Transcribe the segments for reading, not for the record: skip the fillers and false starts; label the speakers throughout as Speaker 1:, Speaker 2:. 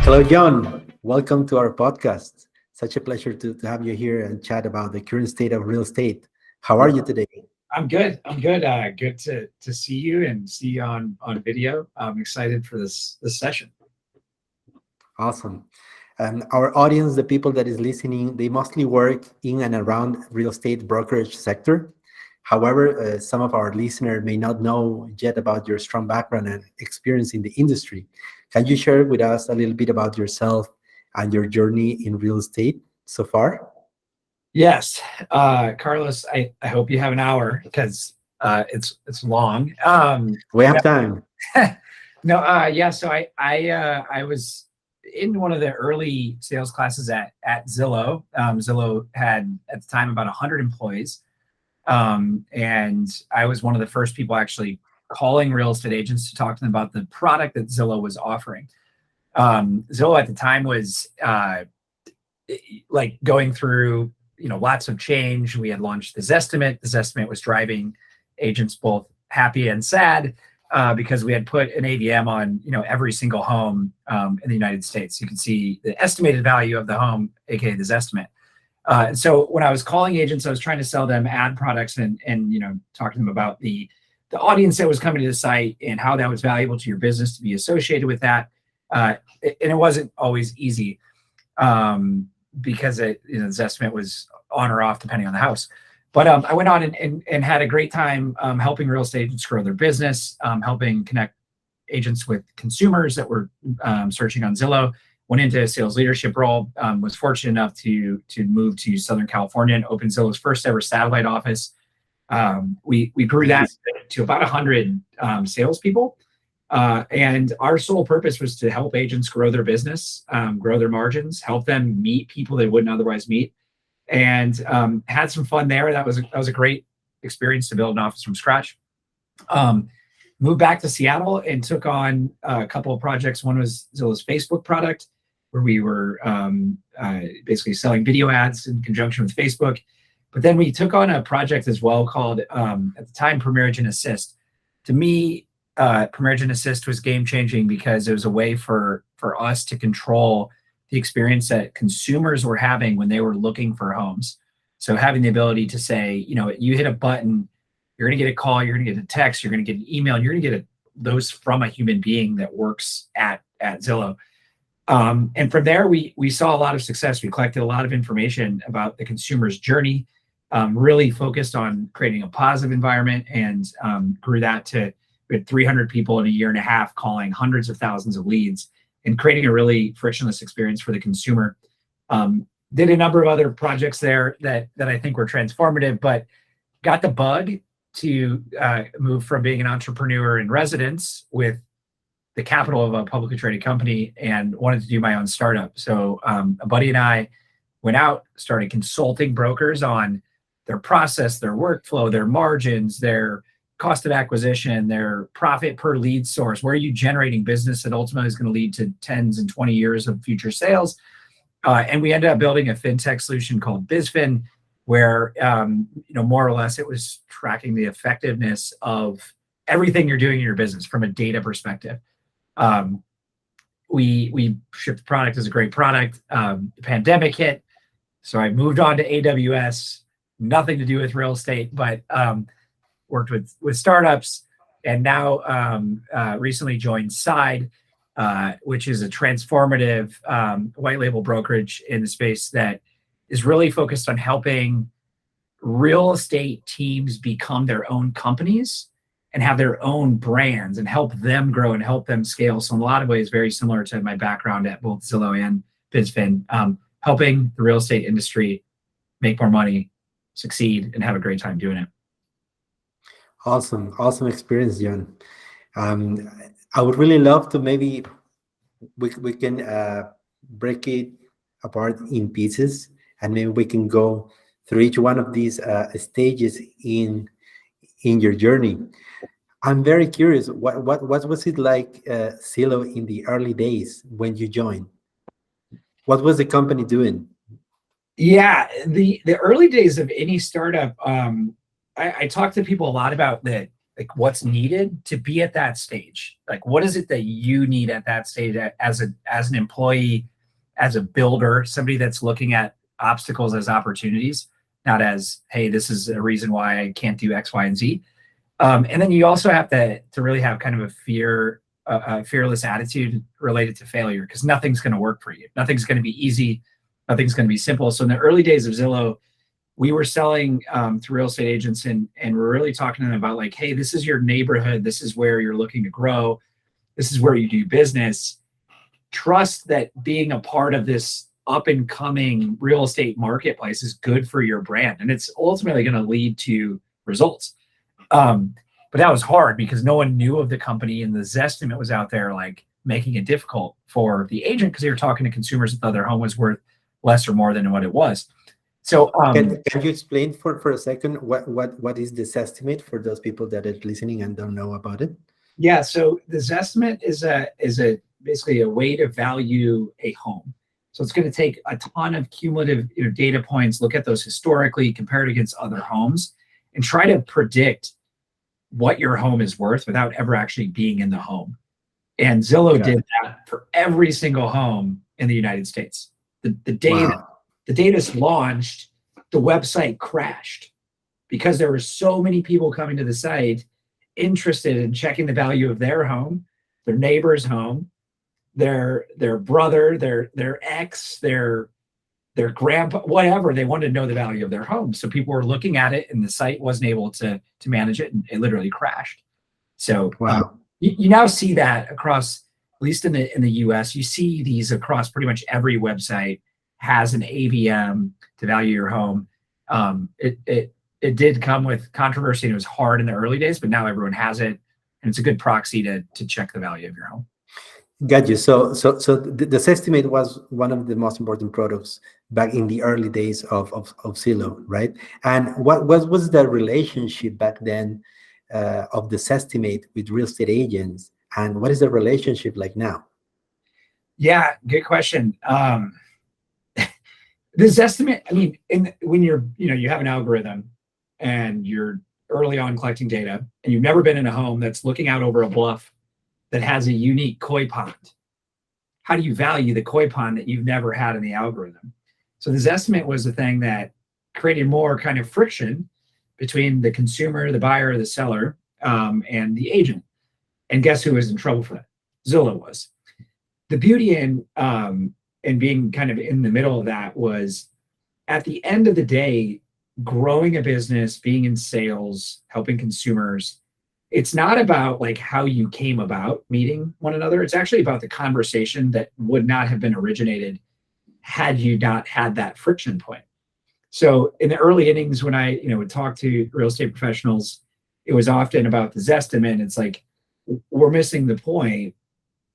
Speaker 1: Hello, John. Welcome to our podcast. Such a pleasure to have you here and chat about the current state of real estate. How are you today?
Speaker 2: I'm good. I'm good. Good to see you and see you on video. I'm excited for this session.
Speaker 1: Awesome. Our audience, the people that is listening, they mostly work in and around real estate brokerage sector. However, some of our listeners may not know yet about your strong background and experience in the industry. Can you share with us a little bit about yourself and your journey in real estate so far?
Speaker 2: Yes, Carlos. I hope you have an hour because it's long.
Speaker 1: We have time.
Speaker 2: Yeah. So I was in one of the early sales classes at Zillow. Zillow had at the time about 100 employees. And I was one of the first people actually calling real estate agents to talk to them about the product that Zillow was offering. Zillow at the time was like going through, lots of change. We had launched this estimate. This estimate was driving agents both happy and sad because we had put an AVM on, every single home in the United States. You can see the estimated value of the home, aka this estimate. So when I was calling agents, I was trying to sell them ad products and talking to them about the audience that was coming to the site and how that was valuable to your business to be associated with that. And it wasn't always easy because this estimate was on or off depending on the house. But I went on and had a great time helping real estate agents grow their business, helping connect agents with consumers that were searching on Zillow. Went into a sales leadership role, was fortunate enough to move to Southern California and open Zillow's first ever satellite office. We grew that to about 100 salespeople. And our sole purpose was to help agents grow their business, grow their margins, help them meet people they wouldn't otherwise meet, and had some fun there. That was a great experience to build an office from scratch. Moved back to Seattle and took on a couple of projects. One was Zillow's Facebook product, where we were basically selling video ads in conjunction with Facebook. But then we took on a project as well called, at the time, Premier Agent Assist. To me, Premier Agent Assist was game-changing because it was a way for us to control the experience that consumers were having when they were looking for homes. So having the ability to say, you hit a button, you're going to get a call, you're going to get a text, you're going to get an email, and you're going to get those from a human being that works at Zillow. And from there, we saw a lot of success. We collected a lot of information about the consumer's journey, really focused on creating a positive environment, and grew that to we had 300 people in a year and a half calling hundreds of thousands of leads and creating a really frictionless experience for the consumer. Did a number of other projects there that I think were transformative, but got the bug to move from being an entrepreneur in residence with the capital of a publicly traded company and wanted to do my own startup. So a buddy and I went out, started consulting brokers on their process, their workflow, their margins, their cost of acquisition, their profit per lead source. Where are you generating business that ultimately is going to lead to 10s and 20 years of future sales? And we ended up building a fintech solution called BizFin, where more or less it was tracking the effectiveness of everything you're doing in your business from a data perspective. We shipped the product as a great product. The pandemic hit, so I moved on to AWS. Nothing to do with real estate, but worked with startups, and now recently joined Side, which is a transformative white label brokerage in the space that is really focused on helping real estate teams become their own companies and have their own brands and help them grow and help them scale. So in a lot of ways, very similar to my background at both Zillow and BizFin, helping the real estate industry make more money, succeed, and have a great time doing it.
Speaker 1: Awesome experience, John. I would really love to maybe we can break it apart in pieces, and maybe we can go through each one of these stages in your journey. I'm very curious. What was it like, Zillow, in the early days when you joined? What was the company doing?
Speaker 2: Yeah, the early days of any startup, I talk to people a lot about that. like what's needed to be at that stage. Like, what is it that you need at that stage as an employee, as a builder, somebody that's looking at obstacles as opportunities, not as, hey, this is a reason why I can't do X, Y, and Z. And then you also have to really have kind of a fearless attitude related to failure, because nothing's going to work for you. Nothing's going to be easy. Nothing's going to be simple. So in the early days of Zillow, we were selling to real estate agents, and we're really talking to them about like, hey, this is your neighborhood. This is where you're looking to grow. This is where you do business. Trust that being a part of this up and coming real estate marketplace is good for your brand. And it's ultimately going to lead to results. But that was hard because no one knew of the company, and the Zestimate was out there like making it difficult for the agent because they were talking to consumers that thought their home was worth less or more than what it was. So
Speaker 1: can you explain for a second what is this estimate for those people that are listening and don't know about it?
Speaker 2: Yeah, so the Zestimate is basically a way to value a home. So it's going to take a ton of cumulative data points, look at those historically, compare it against other homes, and try to predict what your home is worth without ever actually being in the home. And Zillow did that for every single home in the United States. The data's launched, the website crashed because there were so many people coming to the site interested in checking the value of their home, their neighbor's home, their brother, their ex, their grandpa, whatever. They wanted to know the value of their home. So people were looking at it, and the site wasn't able to manage it, and it literally crashed. So you now see that across, at least in the US, you see these across pretty much every website has an AVM to value your home. It did come with controversy, and it was hard in the early days, but now everyone has it, and it's a good proxy to check the value of your home.
Speaker 1: Got you. So this estimate was one of the most important products back in the early days of Zillow, right? And what was the relationship back then of this estimate with real estate agents, and what is the relationship like now?
Speaker 2: Yeah, good question. This estimate, I mean, when you have an algorithm and you're early on collecting data, and you've never been in a home that's looking out over a bluff that has a unique koi pond, how do you value the koi pond that you've never had in the algorithm? So this estimate was the thing that created more kind of friction between the consumer, the buyer, the seller, and the agent. And guess who was in trouble for that? Zillow was. The beauty in being kind of in the middle of that was, at the end of the day, growing a business, being in sales, helping consumers, it's not about like how you came about meeting one another. It's actually about the conversation that would not have been originated had you not had that friction point. So in the early innings, when I would talk to real estate professionals, it was often about the Zestimate. It's like, we're missing the point.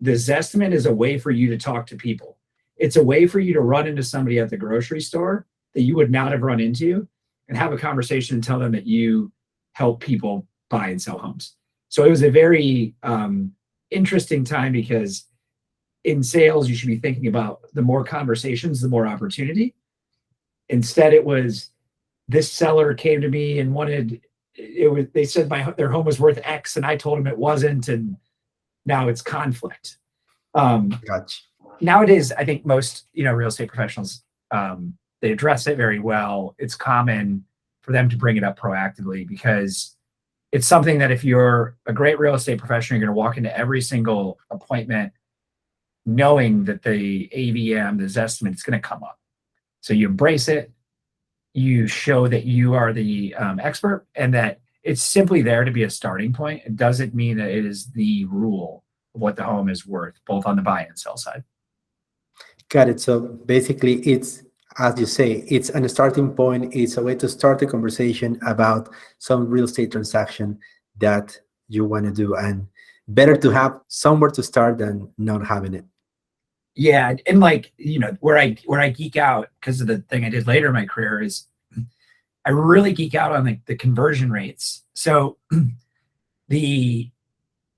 Speaker 2: The Zestimate is a way for you to talk to people. It's a way for you to run into somebody at the grocery store that you would not have run into and have a conversation and tell them that you help people buy and sell homes. So it was a very interesting time, because in sales, you should be thinking about the more conversations, the more opportunity. Instead, it was, this seller came to me and they said their home was worth X, and I told them it wasn't, and now it's conflict.
Speaker 1: Gotcha.
Speaker 2: Nowadays, I think most real estate professionals, they address it very well. It's common for them to bring it up proactively, because it's something that if you're a great real estate professional, you're going to walk into every single appointment knowing that the AVM, the Zestimate, is going to come up. So you embrace it. You show that you are the expert, and that it's simply there to be a starting point. It doesn't mean that it is the rule of what the home is worth, both on the buy and sell side.
Speaker 1: Got it. So basically, it's, as you say, it's a starting point. It's a way to start a conversation about some real estate transaction that you want to do, and better to have somewhere to start than not having it.
Speaker 2: Yeah, and like where I geek out, because of the thing I did later in my career, is I really geek out on the conversion rates. So think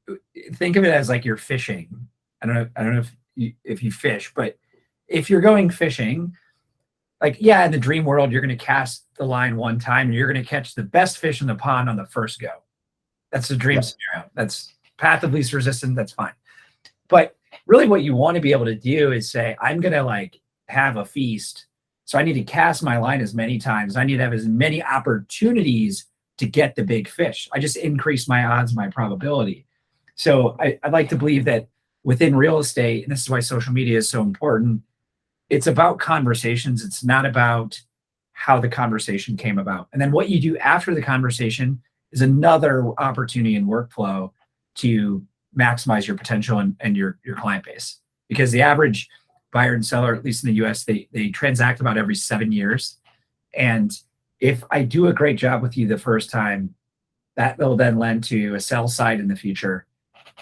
Speaker 2: of it as like you're fishing. I don't know if you fish, but if you're going fishing, like, yeah, in the dream world, you're going to cast the line one time and you're going to catch the best fish in the pond on the first go. That's a dream scenario. That's path of least resistance. That's fine. But really what you want to be able to do is say, I'm going to like have a feast. So I need to cast my line as many times. I need to have as many opportunities to get the big fish. I just increase my odds, my probability. So I'd like to believe that within real estate, and this is why social media is so important, it's about conversations. It's not about how the conversation came about. And then what you do after the conversation is another opportunity in workflow to maximize your potential and your client base. Because the average buyer and seller, at least in the US, they transact about every 7 years. And if I do a great job with you the first time, that will then lend to a sell side in the future,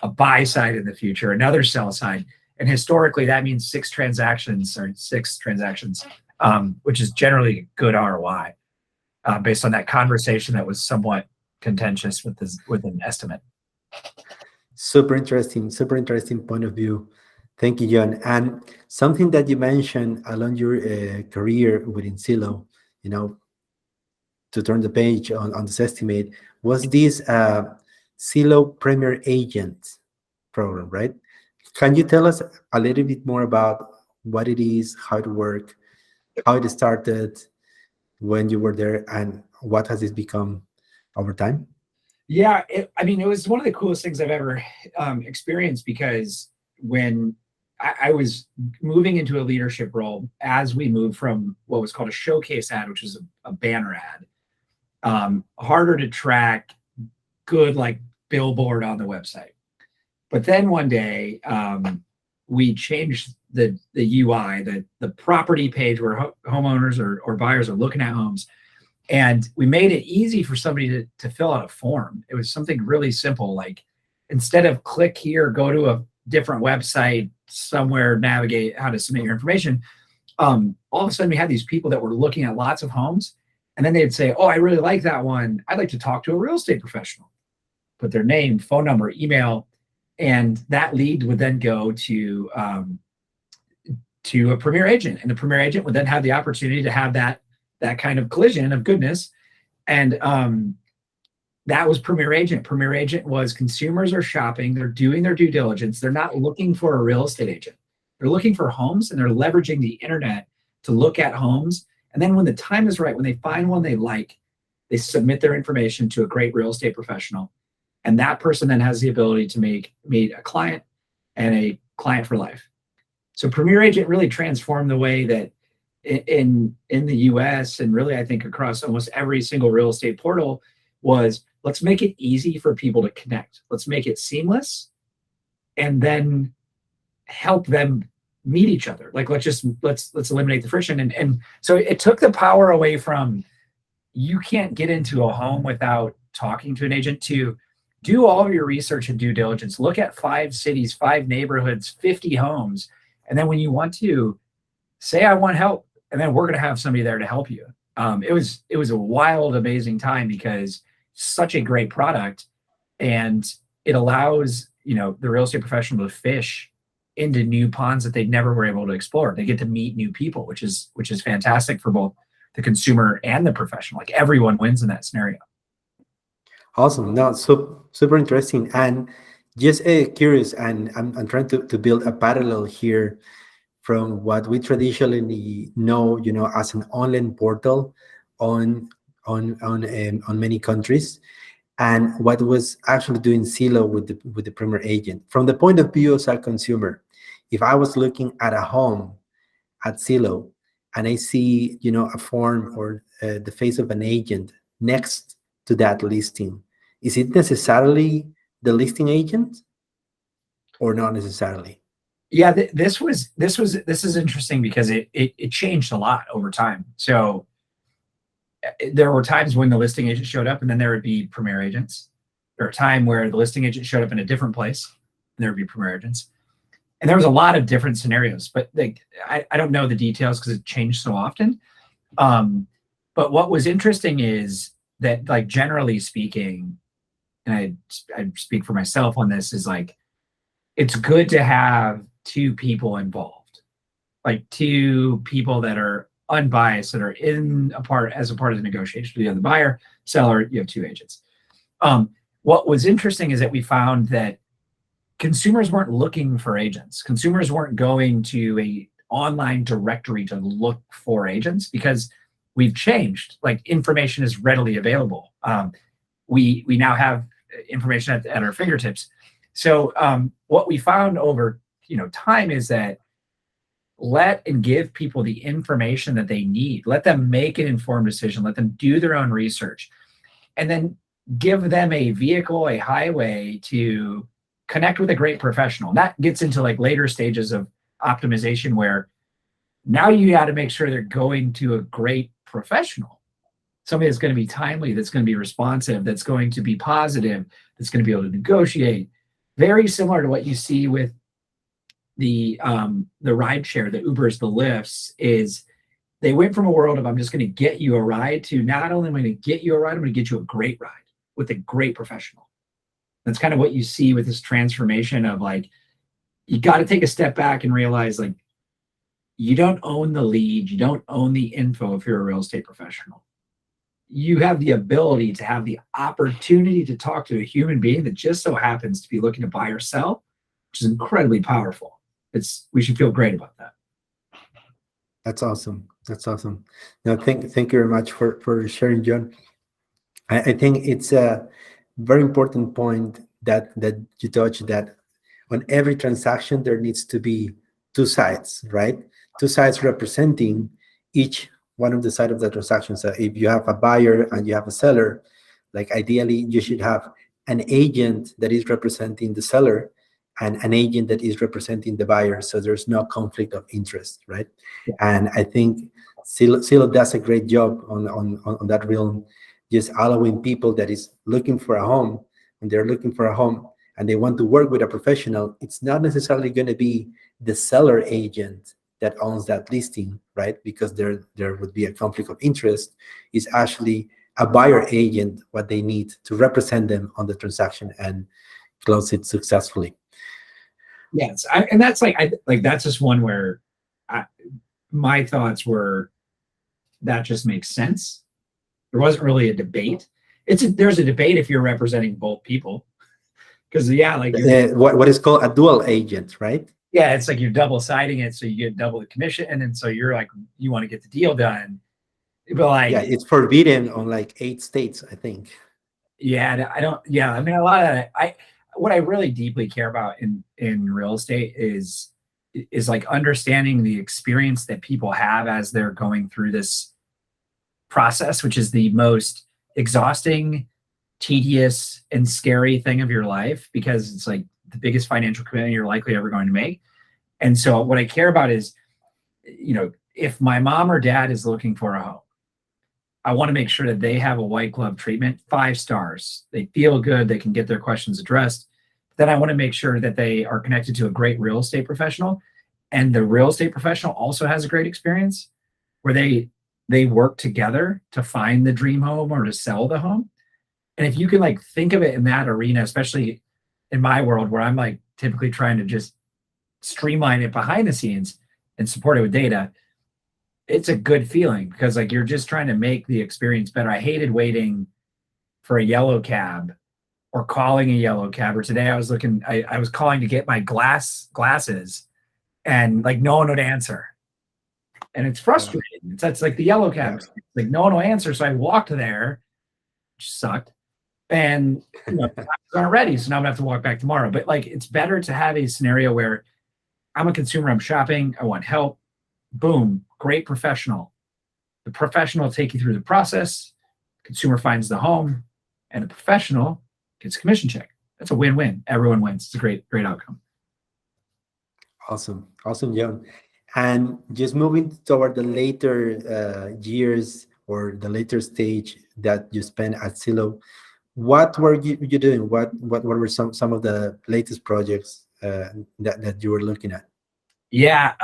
Speaker 2: a buy side in the future, another sell side. And historically, that means 6 transactions, which is generally good ROI based on that conversation that was somewhat contentious with an estimate.
Speaker 1: Super interesting point of view. Thank you, Jon. And something that you mentioned along your career within Zillow, to turn the page on this estimate, was this Zillow Premier Agent program, right? Can you tell us a little bit more about what it is, how it worked, how it started, when you were there, and what has it become over time?
Speaker 2: Yeah, it was one of the coolest things I've ever experienced, because when I was moving into a leadership role, as we moved from what was called a showcase ad, which was a banner ad, harder to track, good like billboard on the website. But then one day we changed the UI, the property page where homeowners or buyers are looking at homes. And we made it easy for somebody to fill out a form. It was something really simple, like instead of click here, go to a different website somewhere, navigate how to submit your information. All of a sudden we had these people that were looking at lots of homes, and then they'd say, oh, I really like that one. I'd like to talk to a real estate professional. Put their name, phone number, email, and that lead would then go to a premier agent, and the premier agent would then have the opportunity to have that kind of collision of goodness. And that was Premier Agent. Premier Agent was consumers are shopping, they're doing their due diligence. They're not looking for a real estate agent. They're looking for homes, and they're leveraging the internet to look at homes. And then when the time is right, when they find one they like, they submit their information to a great real estate professional. And that person then has the ability to meet a client and a client for life. So Premier Agent really transformed the way that in the US, and really I think across almost every single real estate portal, was let's make it easy for people to connect. Let's make it seamless, and then help them meet each other. Like let's eliminate the friction. And so it took the power away from, you can't get into a home without talking to an agent, to do all of your research and due diligence, look at 5 cities, 5 neighborhoods, 50 homes. And then when you want to say, I want help, and then we're going to have somebody there to help you. It was a wild, amazing time, because such a great product, and it allows the real estate professional to fish into new ponds that they never were able to explore. They get to meet new people, which is fantastic for both the consumer and the professional. Like everyone wins in that scenario.
Speaker 1: Awesome. No, so super interesting. And just curious, and I'm trying to build a parallel here from what we traditionally know, as an online portal on many countries, and what was actually doing Zillow with the Premier Agent. From the point of view as a consumer, if I was looking at a home at Zillow and I see, a form or the face of an agent next to that listing, is it necessarily the listing agent or not necessarily?
Speaker 2: Yeah, this is interesting, because it changed a lot over time. So there were times when the listing agent showed up, and then there would be premier agents. There were a time where the listing agent showed up in a different place, and there would be premier agents. And there was a lot of different scenarios, but I don't know the details because it changed so often. But what was interesting is that, like, generally speaking, and I speak for myself on this, is like, it's good to have 2 people involved, like 2 people that are unbiased, that are as a part of the negotiation. You have the buyer, seller, you have 2 agents. what was interesting is that we found that consumers weren't looking for agents. Consumers weren't going to a online directory to look for agents because we've changed. Like, information is readily available. We now have information at our fingertips. So what we found over time is that let and give people the information that they need. Let them make an informed decision. Let them do their own research, and then give them a vehicle, a highway to connect with a great professional. And that gets into like later stages of optimization, where now you got to make sure they're going to a great professional, somebody that's going to be timely, that's going to be responsive, that's going to be positive, that's going to be able to negotiate. Very similar to what you see with the ride share, the Ubers, the Lyfts, is they went from a world of I'm just going to get you a ride to not only am I going to get you a ride, I'm going to get you a great ride with a great professional. That's kind of what you see with this transformation of like, you got to take a step back and realize like, you don't own the lead, you don't own the info if you're a real estate professional. You have the ability to have the opportunity to talk to a human being that just so happens to be looking to buy or sell, which is incredibly powerful. We should feel great about that.
Speaker 1: That's awesome. That's awesome. Now, thank you very much for sharing, Jon. I think it's a very important point that you touched, that on every transaction there needs to be two sides, right? Two sides representing each one of the side of the transaction. So if you have a buyer and you have a seller, like ideally you should have an agent that is representing the seller and an agent that is representing the buyer, so there's no conflict of interest, right?
Speaker 2: Yeah.
Speaker 1: And I think Zillow does a great job on that realm, just allowing people that is looking for a home, and they're looking for a home and they want to work with a professional. It's not necessarily going to be the seller agent that owns that listing, right? Because there would be a conflict of interest. It's actually a buyer agent, what they need to represent them on the transaction and close it successfully.
Speaker 2: Yes, and that's that's just one where my thoughts were that just makes sense. There wasn't really a debate. There's a debate if you're representing both people, because
Speaker 1: what is called a dual agent, right?
Speaker 2: Yeah, it's like you're double siding it, so you get double the commission, and so you're like, you want to get the deal done, but like,
Speaker 1: yeah, it's forbidden on like 8 states, I think.
Speaker 2: Yeah, I don't. Yeah, I mean, a lot of what I really deeply care about in real estate is like understanding the experience that people have as they're going through this process, which is the most exhausting, tedious, and scary thing of your life, because it's like the biggest financial commitment you're likely ever going to make. And so what I care about is, if my mom or dad is looking for a home, I want to make sure that they have a white glove treatment, 5 stars. They feel good. They can get their questions addressed. Then I want to make sure that they are connected to a great real estate professional, and the real estate professional also has a great experience where they work together to find the dream home or to sell the home. And if you can like think of it in that arena, especially in my world where I'm like typically trying to just streamline it behind the scenes and support it with data, it's a good feeling, because like you're just trying to make the experience better. I hated waiting for a yellow cab or calling a yellow cab. Or today I was calling to get my glasses, and like no one would answer. And it's frustrating. It's like the yellow cab, like no one will answer. So I walked there, which sucked. And aren't ready, so now I'm gonna have to walk back tomorrow. But like, it's better to have a scenario where I'm a consumer, I'm shopping, I want help. Boom, great professional. The professional will take you through the process. Consumer finds the home, and the professional gets a commission check. That's a win-win. Everyone wins. It's a great outcome.
Speaker 1: Awesome, Jon. And just moving toward the later years or the later stage that you spent at Zillow, what were you doing? What were some of the latest projects that you were looking at?
Speaker 2: Yeah.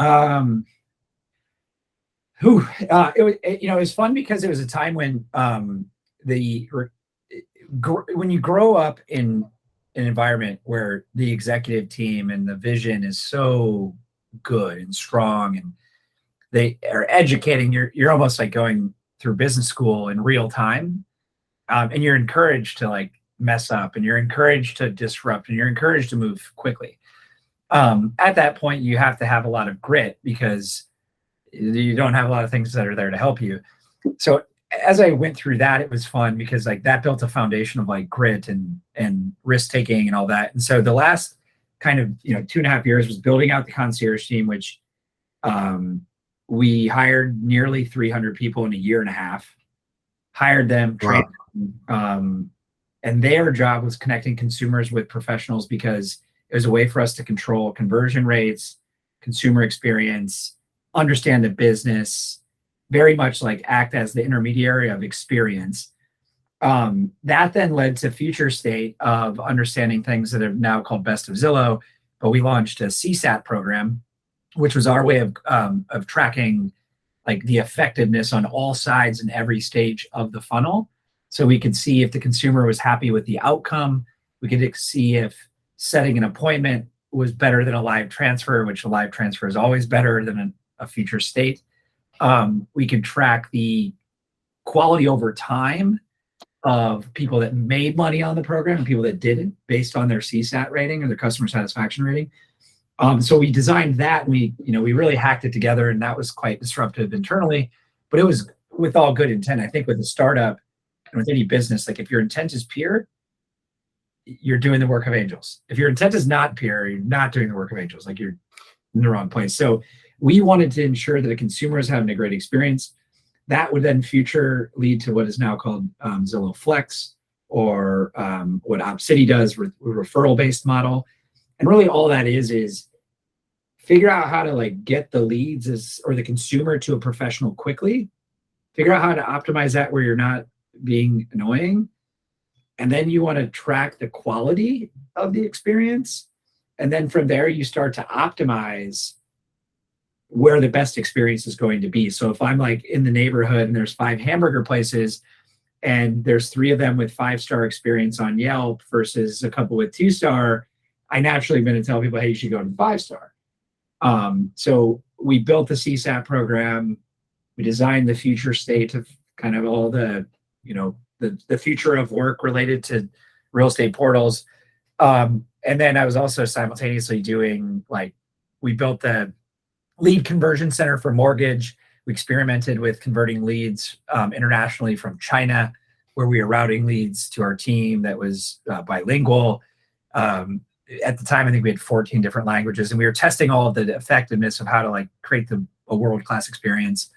Speaker 2: It was fun because it was a time when when you grow up in an environment where the executive team and the vision is so good and strong, and they are educating, you're almost like going through business school in real time, and you're encouraged to like mess up, and you're encouraged to disrupt, and you're encouraged to move quickly. At that point, you have to have a lot of grit because you don't have a lot of things that are there to help you. So as I went through that, it was fun because like that built a foundation of like grit and risk taking and all that. And so the last kind of 2.5 years was building out the concierge team, which we hired nearly 300 people in a year and a half. Hired them, trained them, and their job was connecting consumers with professionals because it was a way for us to control conversion rates, consumer experience, understand the business, very much like act as the intermediary of experience. That then led to future state of understanding things that are now called Best of Zillow, but we launched a CSAT program, which was our way of tracking like the effectiveness on all sides and every stage of the funnel. So we could see if the consumer was happy with the outcome. We could see if setting an appointment was better than a live transfer, which a live transfer is always better than a future state. We could track the quality over time of people that made money on the program and people that didn't based on their CSAT rating or their customer satisfaction rating. So we designed that, and we really hacked it together, and that was quite disruptive internally, but it was with all good intent. I think with a startup and with any business, like if your intent is pure, you're doing the work of angels. If your intent is not pure, you're not doing the work of angels, like you're in the wrong place. So we wanted to ensure that the consumer is having a great experience. That would then future lead to what is now called Zillow Flex, or what OpCity does with referral-based model. And really all that is figure out how to like get the leads or the consumer to a professional quickly, figure out how to optimize that where you're not being annoying. And then you want to track the quality of the experience. And then from there, you start to optimize where the best experience is going to be. So if I'm like in the neighborhood and there's 5 hamburger places and there's 3 of them with 5-star experience on Yelp versus a couple with 2-star, I naturally am going to tell people, hey, you should go to 5-star. So we built the CSAT program. We designed the future state of kind of all the, the future of work related to real estate portals. And then I was also simultaneously doing we built the lead conversion center for mortgage. We experimented with converting leads internationally from China, where we were routing leads to our team that was bilingual. At the time, I think we had 14 different languages, and we were testing all of the effectiveness of how to create a world-class experience.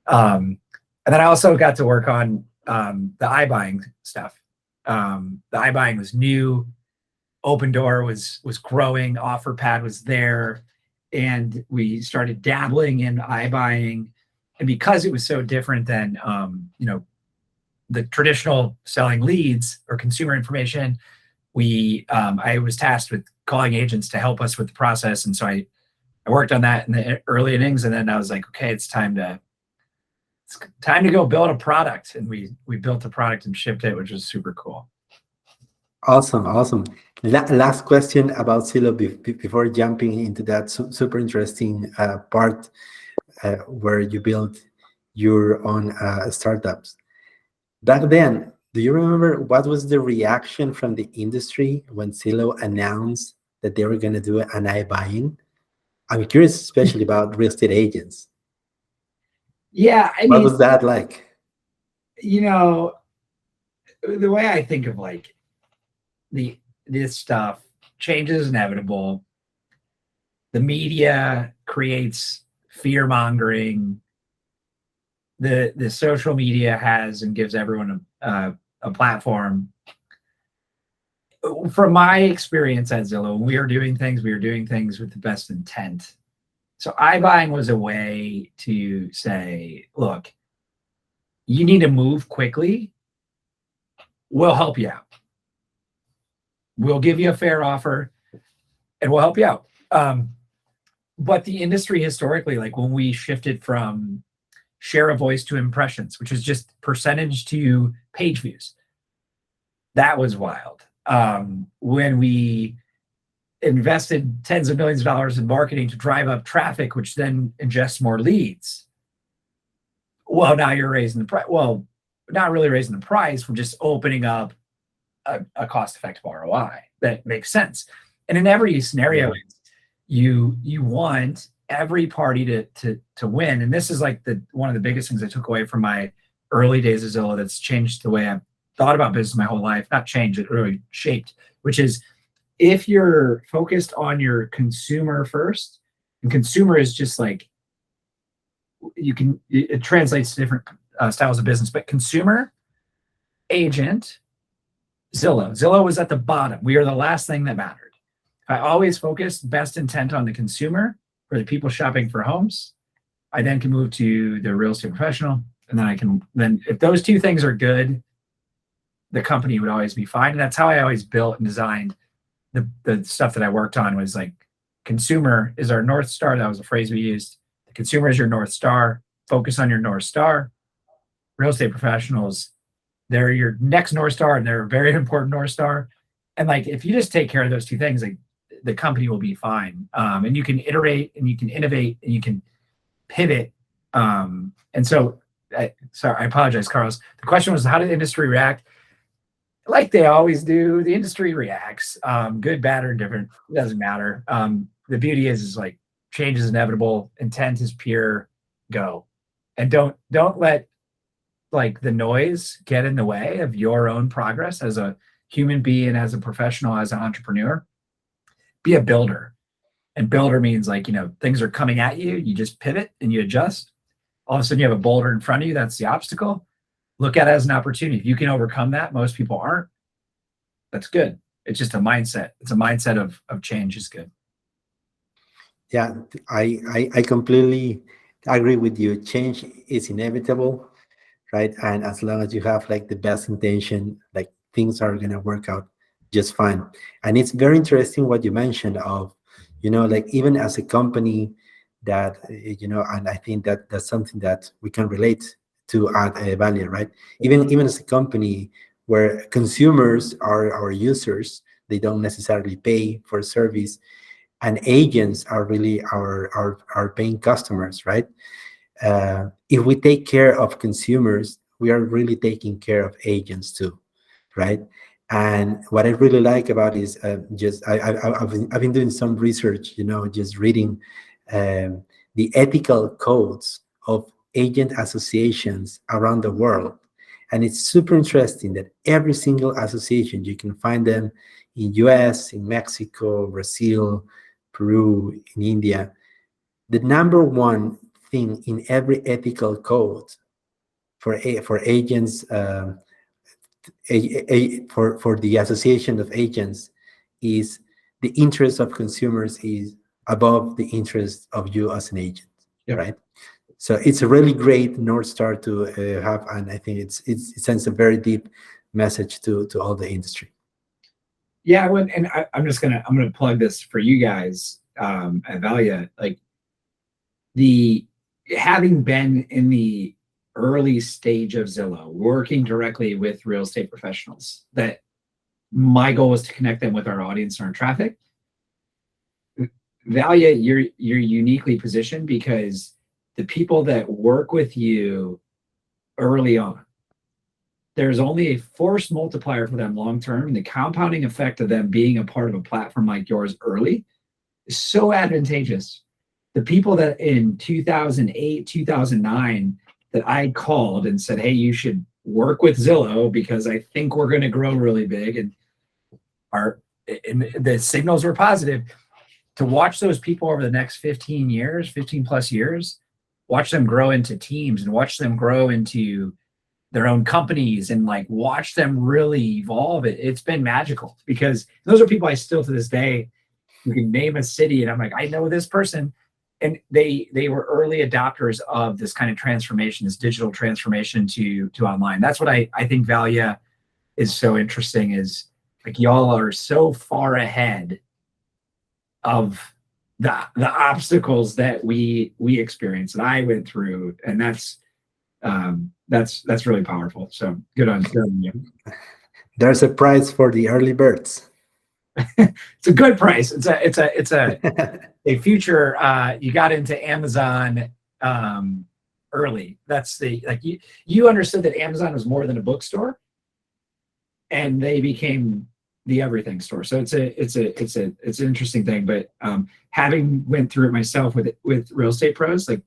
Speaker 2: And then I also got to work on the iBuying stuff. The iBuying was new. Open Door was growing. OfferPad was there. And we started dabbling in iBuying. And because it was so different than, the traditional selling leads or consumer information, I was tasked with calling agents to help us with the process. And so I worked on that in the early innings. And then I was like, okay, it's time to go build a product. And we built a product and shipped it, which was super cool.
Speaker 1: Awesome. Last question about Zillow before jumping into that super interesting part where you build your own startups. Back then, do you remember what was the reaction from the industry when Zillow announced that they were going to do an iBuying? I'm curious, especially about real estate agents.
Speaker 2: Yeah,
Speaker 1: what was that like?
Speaker 2: The way I think of this stuff, change is inevitable. The media creates fear mongering. The social media has and gives everyone a platform. From my experience at Zillow, when we were doing things with the best intent. So iBuying was a way to say, look, you need to move quickly. We'll help you out. We'll give you a fair offer and we'll help you out. But the industry historically, when we shifted from share of voice to impressions, which is just percentage to page views, that was wild. When we invested tens of millions of dollars in marketing to drive up traffic, which then ingests more leads. Well, now you're raising the price. Well, not really raising the price. We're just opening up a cost-effective ROI that makes sense. And in every scenario, you want every party to win. And this is like one of the biggest things I took away from my early days of Zillow that's changed the way I've thought about business my whole life. Not changed, it really shaped, which is if you're focused on your consumer first, and consumer is just like, it translates to different styles of business, but consumer, agent, Zillow was at the bottom. We are the last thing that mattered. I always focused best intent on the consumer for the people shopping for homes. I then can move to the real estate professional, and then if those two things are good, the company would always be fine. And that's how I always built and designed the stuff that I worked on. Was like, consumer is our North Star. That was a phrase we used. The consumer is your North Star. Focus on your North Star. Real estate professionals, they're your next North Star, and they're a very important North Star. And like, if you just take care of those two things, like, the company will be fine. And you can iterate, and you can innovate, and you can pivot. And so, sorry, I apologize, Carlos. The question was, how did the industry react? Like they always do, the industry reacts, good, bad, or different. It doesn't matter. The beauty is like, change is inevitable. Intent is pure. Go. And don't let like the noise get in the way of your own progress as a human being, as a professional, as an entrepreneur. Be a builder. And builder means like, things are coming at you. You just pivot and you adjust. All of a sudden you have a boulder in front of you. That's the obstacle. Look at it as an opportunity. If you can overcome that, most people aren't. That's good. It's just a mindset. It's a mindset of change is good.
Speaker 1: Yeah, I completely agree with you. Change is inevitable, right? And as long as you have like the best intention, like things are gonna work out just fine. And it's very interesting what you mentioned of, like even as a company that, and I think that that's something that we can relate to at Valia, right? Even as a company where consumers are our users, they don't necessarily pay for service, and agents are really our paying customers, right? If we take care of consumers, we are really taking care of agents too, right? And what I really like about is I've been doing some research, just reading the ethical codes of agent associations around the world. And it's super interesting that every single association, you can find them in US, in Mexico, Brazil, Peru, in India. The number one thing in every ethical code for agents, for the association of agents, is the interest of consumers is above the interest of you as an agent, right? So it's a really great North Star to have, and I think it sends a very deep message to all the industry.
Speaker 2: Yeah, and I'm gonna plug this for you guys at Valia. Like having been in the early stage of Zillow, working directly with real estate professionals, that my goal was to connect them with our audience and our traffic. Valia, you're uniquely positioned because the people that work with you early on, there's only a force multiplier for them long term. And the compounding effect of them being a part of a platform like yours early is so advantageous. The people that in 2008, 2009, that I called and said, hey, you should work with Zillow because I think we're going to grow really big, and the signals were positive. To watch those people over the next 15 plus years, watch them grow into teams and watch them grow into their own companies and like watch them really evolve. It's been magical because those are people I still to this day, you can name a city and I'm like, I know this person. And they were early adopters of this kind of transformation, this digital transformation to online. That's what I think Valia is so interesting, is like y'all are so far ahead of the obstacles that we experienced, that I went through, and that's really powerful. So good on you.
Speaker 1: There's a prize for the early birds.
Speaker 2: It's a good price. It's a future. You got into Amazon early. That's you understood that Amazon was more than a bookstore. and they became the everything store. So it's an interesting thing. But having went through it myself with Real Estate Pros, like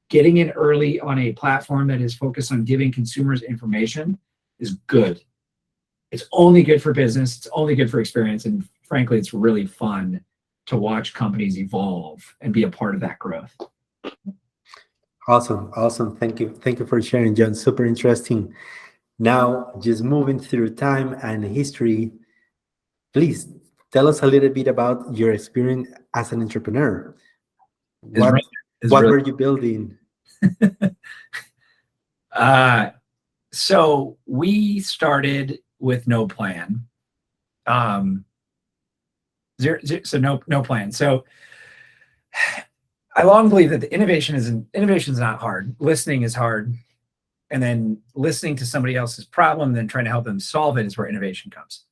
Speaker 2: getting in early on a platform that is focused on giving consumers information is good. It's only good for business. It's only good for experience. And frankly, it's really fun to watch companies evolve and be a part of that growth.
Speaker 1: Awesome. Thank you for sharing, John. Super interesting. Now, just moving through time and history, please tell us a little bit about your experience as an entrepreneur. What were you building?
Speaker 2: So we started with no plan. No plan. So I long believe that the innovation is not hard. Listening is hard. And then listening to somebody else's problem, then trying to help them solve it is where innovation comes.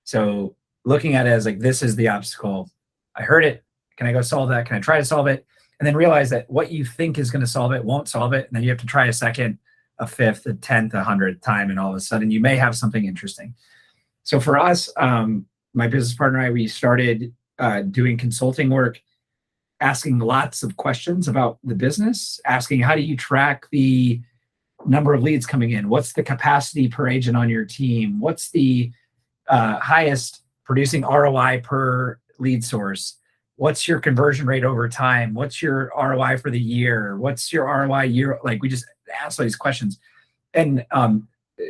Speaker 2: So looking at it as like, this is the obstacle. I heard it. Can I go solve that? Can I try to solve it? And then realize that what you think is going to solve it won't solve it. And then you have to try a second, a fifth, a 10th, 100th time. And all of a sudden you may have something interesting. So for us, my business partner and I, we started doing consulting work, asking lots of questions about the business, asking how do you track the number of leads coming in? What's the capacity per agent on your team? What's the highest producing ROI per lead source? What's your conversion rate over time? What's your ROI for the year? What's your ROI year? Like, we just asked all these questions, and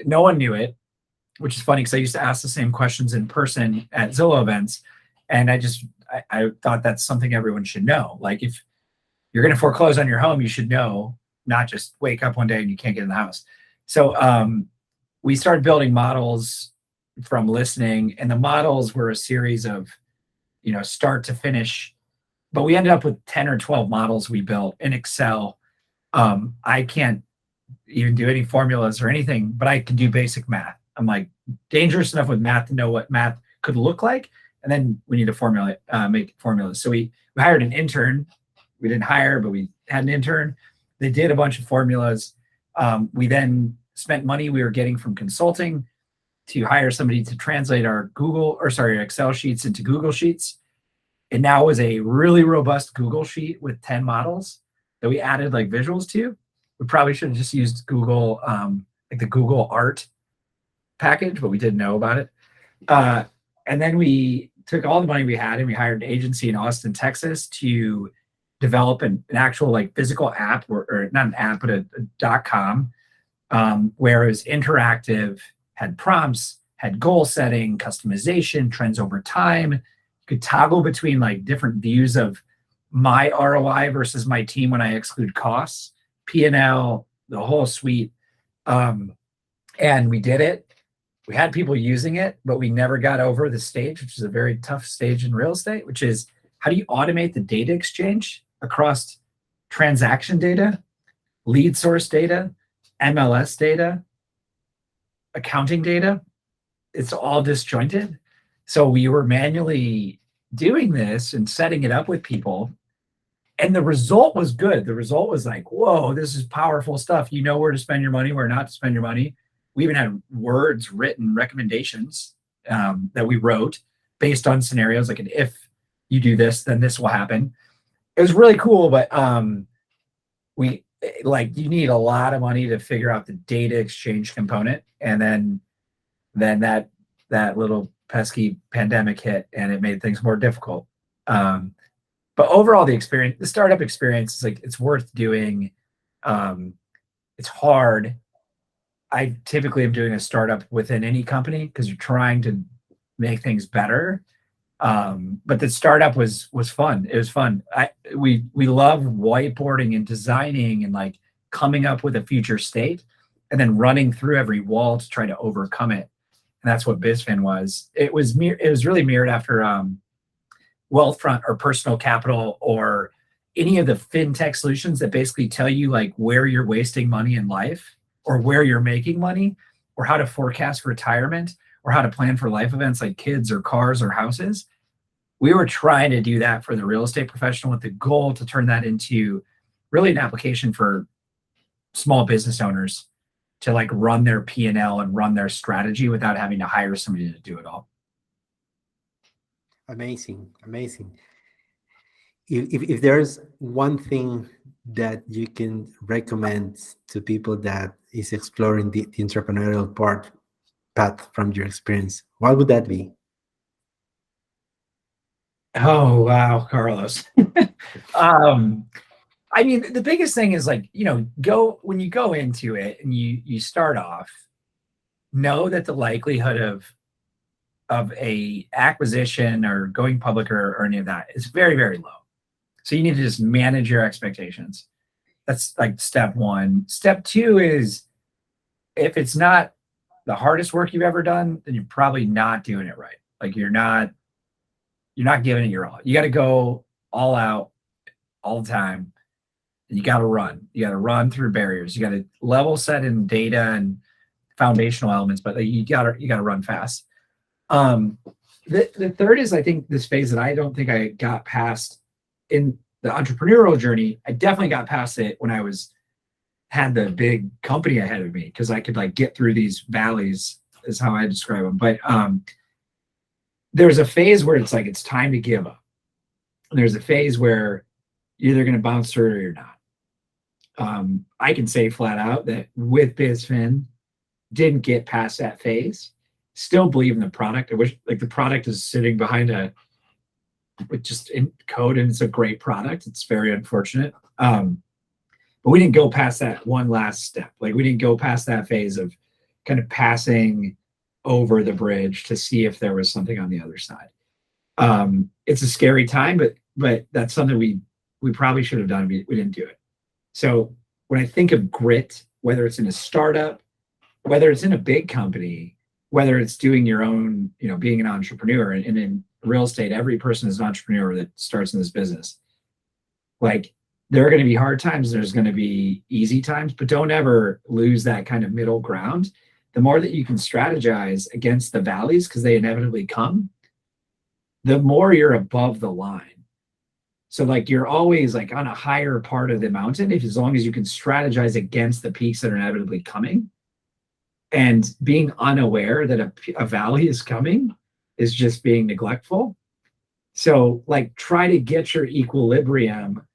Speaker 2: no one knew it, which is funny because I used to ask the same questions in person at Zillow events. And I thought that's something everyone should know. Like, if you're going to foreclose on your home, you should know, not just wake up one day and you can't get in the house. So we started building models from listening, and the models were a series of, start to finish. But we ended up with 10 or 12 models we built in Excel. I can't even do any formulas or anything, but I can do basic math. I'm like dangerous enough with math to know what math could look like. And then we need to make formulas. So we hired an intern. We didn't hire, but we had an intern. They did a bunch of formulas. We then spent money we were getting from consulting to hire somebody to translate our Excel sheets into Google Sheets. It now is a really robust Google Sheet with 10 models that we added like visuals to. We probably should have just used Google, like the Google Art package, but we didn't know about it. And then we took all the money we had and we hired an agency in Austin, Texas to develop an actual like physical app, or not an app, but a .com, where it was interactive, had prompts, had goal setting, customization, trends over time. You could toggle between like different views of my ROI versus my team when I exclude costs, P&L, the whole suite. And we did it. We had people using it, but we never got over the stage, which is a very tough stage in real estate, which is, how do you automate the data exchange across transaction data, lead source data, MLS data, accounting data? It's all disjointed. So we were manually doing this and setting it up with people. And the result was good. The result was like, whoa, this is powerful stuff. You know where to spend your money, where not to spend your money. We even had written recommendations that we wrote based on scenarios, like, if you do this, then this will happen. It was really cool, but you need a lot of money to figure out the data exchange component. And then that little pesky pandemic hit, and it made things more difficult. But overall, the startup experience is like, it's worth doing. It's hard. I typically am doing a startup within any company because you're trying to make things better. But the startup was fun. It was fun. We love whiteboarding and designing and like coming up with a future state and then running through every wall to try to overcome it. And that's what BizFin was. It was really mirrored after Wealthfront or Personal Capital or any of the fintech solutions that basically tell you like where you're wasting money in life, or where you're making money, or how to forecast retirement, or how to plan for life events like kids or cars or houses. We were trying to do that for the real estate professional with the goal to turn that into really an application for small business owners to like run their P&L and run their strategy without having to hire somebody to do it all.
Speaker 1: Amazing. If there's one thing that you can recommend to people that is exploring the entrepreneurial path from your experience, what would that be?
Speaker 2: Oh, wow, Carlos. I mean, the biggest thing is like, when you go into it and you start off, know that the likelihood of a acquisition or going public or any of that is very, very low. So you need to just manage your expectations. That's like step one. Step two is, if it's not the hardest work you've ever done, then you're probably not doing it right. Like you're not giving it your all. You got to go all out all the time. And you got to run. You got to run through barriers. You got to level set in data and foundational elements, but you got to run fast. The third is, I think, this phase that I don't think I got past in the entrepreneurial journey. I definitely got past it when I had the big company ahead of me, because I could like get through these valleys, is how I describe them. But there's a phase where it's like it's time to give up. And there's a phase where you're either going to bounce through it or you're not. I can say flat out that with BizFin, didn't get past that phase. Still believe in the product. I wish like the product is sitting behind with just in code, and it's a great product. It's very unfortunate. But we didn't go past that one last step. Like we didn't go past that phase of kind of passing over the bridge to see if there was something on the other side. It's a scary time, but that's something we probably should have done. We didn't do it. So when I think of grit, whether it's in a startup, whether it's in a big company, whether it's doing your own, being an entrepreneur, and in real estate, every person is an entrepreneur that starts in this business. Like there are going to be hard times. There's going to be easy times, but don't ever lose that kind of middle ground. The more that you can strategize against the valleys, because they inevitably come, the more you're above the line. So like you're always like on a higher part of the mountain, as long as you can strategize against the peaks that are inevitably coming. And being unaware that a valley is coming is just being neglectful. So like try to get your equilibrium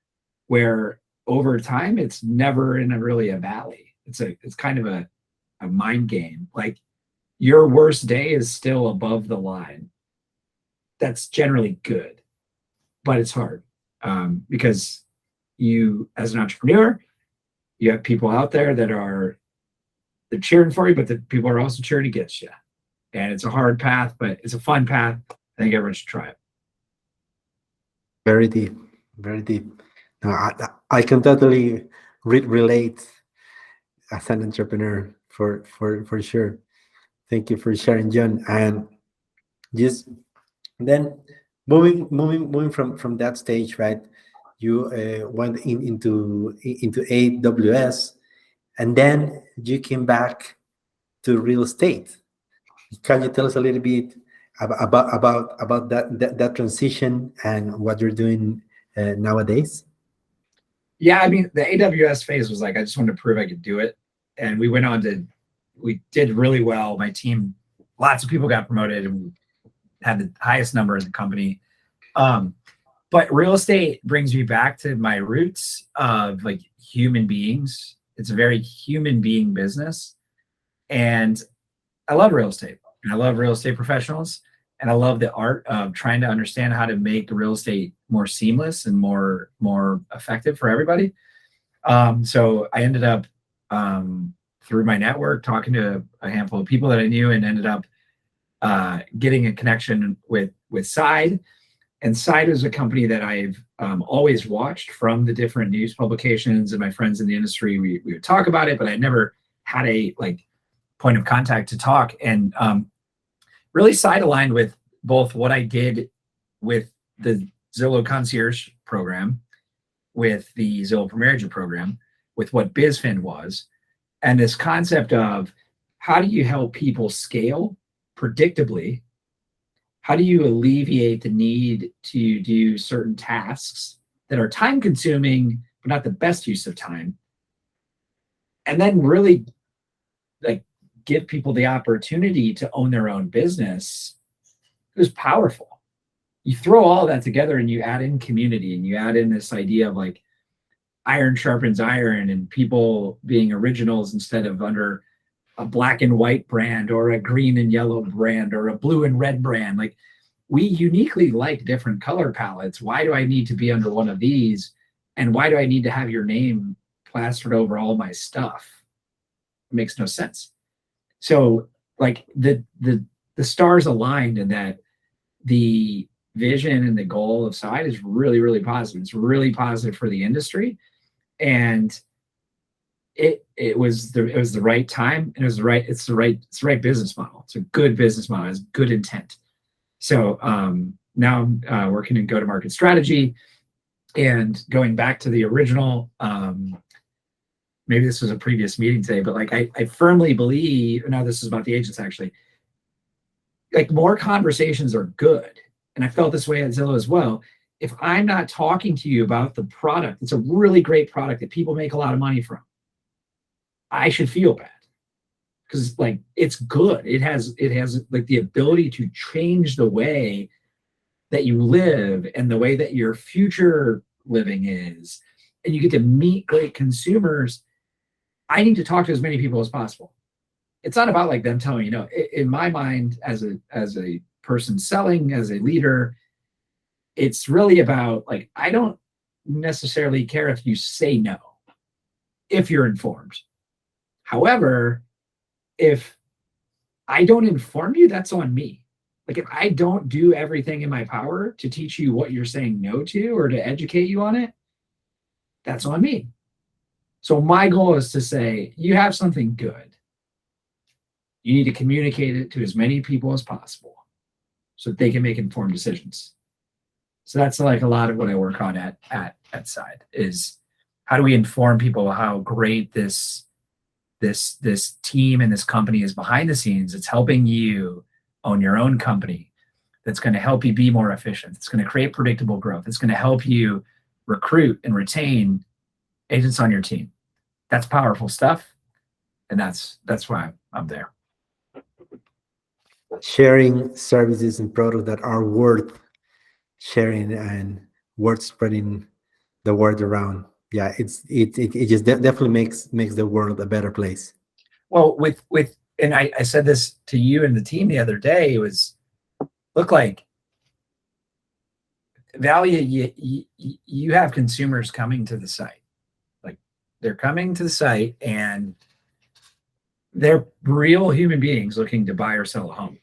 Speaker 2: where over time it's never in really a valley. It's kind of a mind game. Like your worst day is still above the line. That's generally good, but it's hard because you, as an entrepreneur, you have people out there they're cheering for you, but the people are also cheering against you. And it's a hard path, but it's a fun path. I think everyone should try it.
Speaker 1: Very deep, very deep. No, I can totally relate as an entrepreneur for sure. Thank you for sharing, Jon. And just then moving from that stage, right? You went into AWS, and then you came back to real estate. Can you tell us a little bit about that transition and what you're doing nowadays?
Speaker 2: Yeah, I mean, the AWS phase was like, I just wanted to prove I could do it. And we did really well. My team, lots of people got promoted and we had the highest number in the company. But real estate brings me back to my roots of like human beings. It's a very human being business. And I love real estate. And I love real estate professionals. And I love the art of trying to understand how to make real estate more seamless and more effective for everybody. So I ended up through my network talking to a handful of people that I knew, and ended up getting a connection with Side. And Side is a company that I've always watched from the different news publications, and my friends in the industry, we would talk about it, but I never had a point of contact to talk. And really Side aligned with both what I did with the Zillow Concierge program, with the Zillow Premier Agent program, with what BizFin was, and this concept of how do you help people scale predictably? How do you alleviate the need to do certain tasks that are time consuming, but not the best use of time? And then really give people the opportunity to own their own business, it was powerful. You throw all that together and you add in community, and you add in this idea of like iron sharpens iron, and people being originals instead of under a black and white brand or a green and yellow brand or a blue and red brand. Like, we uniquely like different color palettes. Why do I need to be under one of these? And why do I need to have your name plastered over all my stuff? It makes no sense. So like the stars aligned, in that the vision and the goal of Side is really, really positive. It's really positive for the industry. And it was the right time, and it's the right business model. It's a good business model. It's good intent. So now I'm working in go-to-market strategy, and going back to the original, maybe this was a previous meeting today, but like I firmly believe, now this is about the agents actually, like more conversations are good. And I felt this way at Zillow as well. If I'm not talking to you about the product, it's a really great product that people make a lot of money from, I should feel bad, because like it's good. It has like the ability to change the way that you live and the way that your future living is, and you get to meet great consumers. I need to talk to as many people as possible. It's not about like them telling you no. In my mind, as a person selling, as a leader, it's really about like, I don't necessarily care if you say no, if you're informed. However, if I don't inform you, that's on me. Like, if I don't do everything in my power to teach you what you're saying no to, or to educate you on it, that's on me. So my goal is to say, you have something good. You need to communicate it to as many people as possible so that they can make informed decisions. So that's like a lot of what I work on at Side, is how do we inform people how great this team and this company is behind the scenes. It's helping you own your own company. That's going to help you be more efficient. It's going to create predictable growth. It's going to help you recruit and retain agents on your team. That's powerful stuff. And that's why I'm there.
Speaker 1: Sharing services and products that are worth sharing and worth spreading the word around. Yeah, it just definitely makes the world a better place.
Speaker 2: Well, with and I said this to you and the team the other day, was, look, like Valia, you have consumers coming to the site. Like, they're coming to the site and they're real human beings looking to buy or sell a home.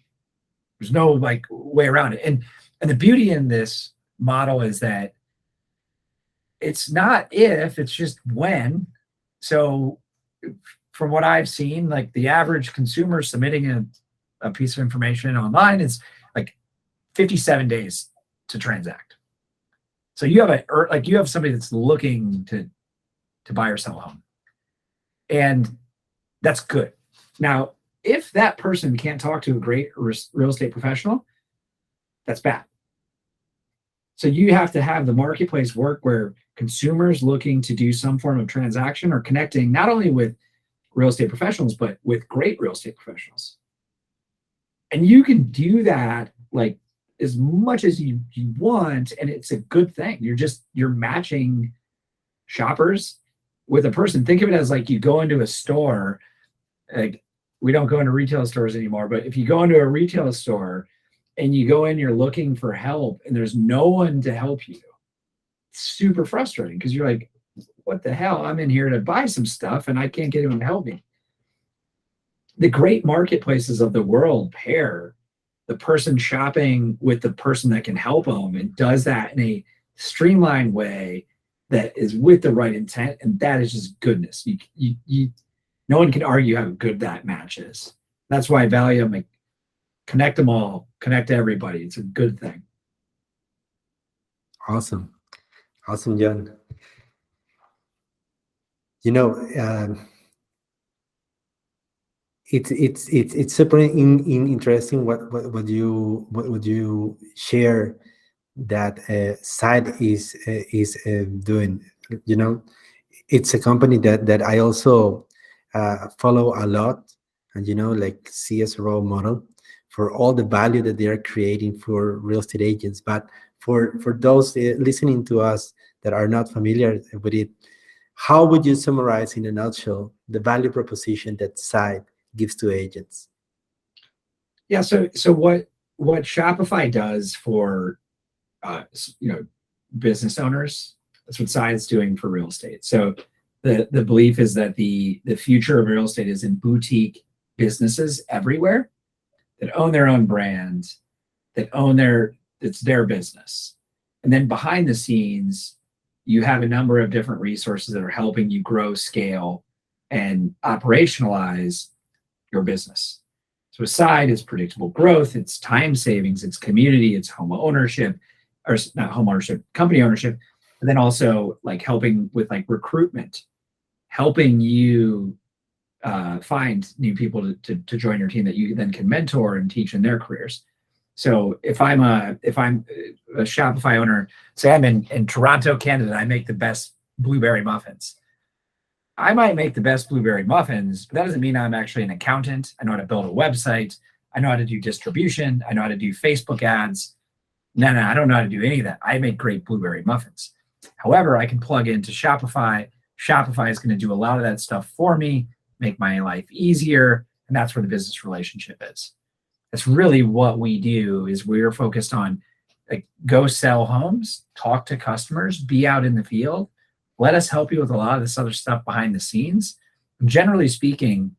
Speaker 2: There's no like way around it. And the beauty in this model is that it's not if, it's just when. So from what I've seen, like the average consumer submitting a piece of information online is like 57 days to transact. So you have somebody that's looking to buy or sell a home, and that's good. Now, if that person can't talk to a great real estate professional, that's bad. So you have to have the marketplace work where consumers looking to do some form of transaction are connecting not only with real estate professionals, but with great real estate professionals. And you can do that like as much as you want, and it's a good thing. You're matching shoppers with a person. Think of it as like you go into a store, like we don't go into retail stores anymore, but if you go into a retail store and you go in, you're looking for help and there's no one to help you, it's super frustrating because you're like, what the hell? I'm in here to buy some stuff and I can't get anyone to help me. The great marketplaces of the world pair the person shopping with the person that can help them, and does that in a streamlined way that is with the right intent. And that is just goodness. No one can argue how good that match is. That's why Valia, I'm like, connect them all, connect everybody. It's a good thing.
Speaker 1: Awesome, Jon. You know, it's super interesting what you share that Side is doing. You know, it's a company that I also follow a lot, and like see as a role model for all the value that they are creating for real estate agents. But for those listening to us that are not familiar with it, how would you summarize in a nutshell the value proposition that side gives to agents?
Speaker 2: Yeah. So what Shopify does for business owners, that's what Side's doing for real estate. So the belief is that the future of real estate is in boutique businesses everywhere that own their own brand, that it's their business. And then behind the scenes, you have a number of different resources that are helping you grow, scale, and operationalize your business. So aside is predictable growth, it's time savings, it's community, it's home ownership, or not home ownership, company ownership, and then also like helping with like recruitment, helping you find new people to join your team that you then can mentor and teach in their careers. So if I'm a Shopify owner, say I'm in Toronto, Canada, I make the best blueberry muffins. I might make the best blueberry muffins, but that doesn't mean I'm actually an accountant. I know how to build a website. I know how to do distribution. I know how to do Facebook ads. No, I don't know how to do any of that. I make great blueberry muffins. However, I can plug into Shopify. Shopify is going to do a lot of that stuff for me, make my life easier, and that's where the business relationship is. That's really what we do. Is we're focused on like go sell homes, talk to customers, be out in the field. Let us help you with a lot of this other stuff behind the scenes. Generally speaking,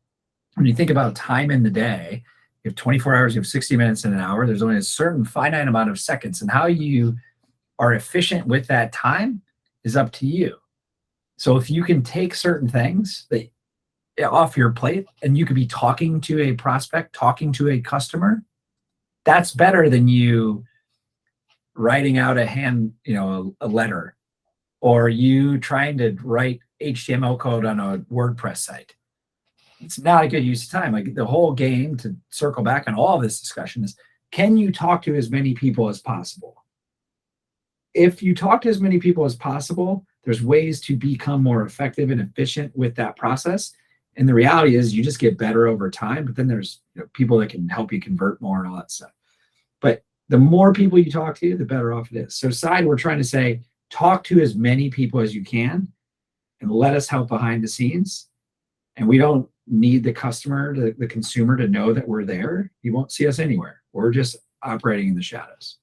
Speaker 2: when you think about time in the day, you have 24 hours, you have 60 minutes in an hour. There's only a certain finite amount of seconds, and how you are efficient with that time is up to you. So if you can take certain things that off your plate and you could be talking to a prospect, talking to a customer, that's better than you writing out a letter, or you trying to write HTML code on a WordPress site. It's not a good use of time. Like the whole game, to circle back on all this discussion, is can you talk to as many people as possible? If you talk to as many people as possible, there's ways to become more effective and efficient with that process. And the reality is you just get better over time, but then there's people that can help you convert more and all that stuff. But the more people you talk to, the better off it is. So Side, we're trying to say, talk to as many people as you can and let us help behind the scenes. And we don't need the consumer to know that we're there. You won't see us anywhere. We're just operating in the shadows.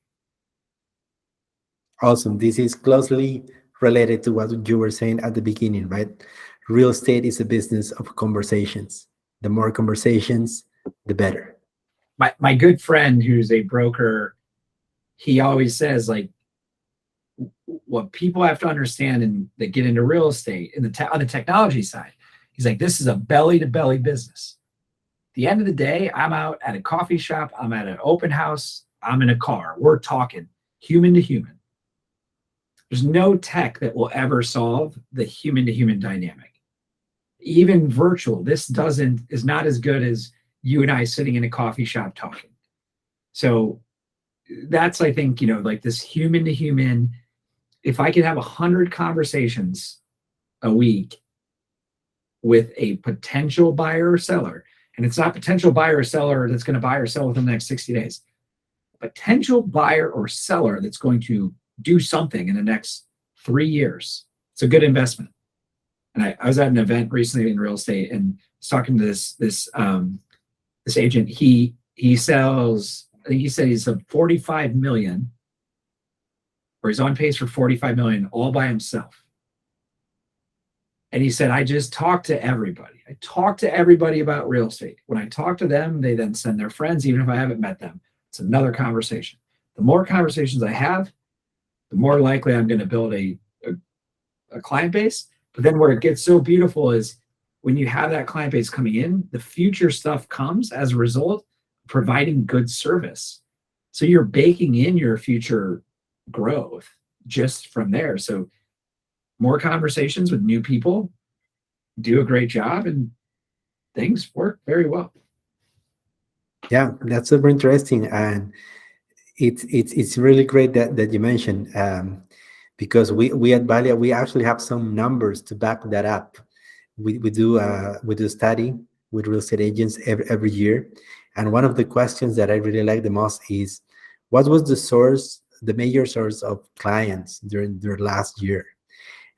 Speaker 1: Awesome. This is closely related to what you were saying at the beginning, right? Real estate is a business of conversations. The more conversations, the better.
Speaker 2: My good friend who's a broker, he always says, like, what people have to understand and that get into real estate on the technology side, he's like, this is a belly-to-belly business. At the end of the day, I'm out at a coffee shop, I'm at an open house, I'm in a car, we're talking human to human. There's no tech that will ever solve the human to human dynamic. Even virtual, this is not as good as you and I sitting in a coffee shop talking. So that's, I think, like this human to human. If I could have 100 conversations a week with a potential buyer or seller, and it's not potential buyer or seller that's going to buy or sell within the next 60 days, potential buyer or seller that's going to do something in the next 3 years, it's a good investment. And I was at an event recently in real estate and was talking to this agent. He sells, I think he said he's a 45 million, or he's on pace for 45 million all by himself. And he said, I just talk to everybody. I talk to everybody about real estate. When I talk to them, they then send their friends, even if I haven't met them. It's another conversation. The more conversations I have, the more likely I'm going to build a client base. But then where it gets so beautiful is when you have that client base coming in, the future stuff comes as a result of providing good service. So you're baking in your future growth just from there. So more conversations with new people, do a great job, and things work very well.
Speaker 1: Yeah, that's super interesting. And it's really great that you mentioned, because we at Valia, we actually have some numbers to back that up. We do study. with real estate agents every year. And one of the questions that I really like the most is, what was the major source of clients during their last year?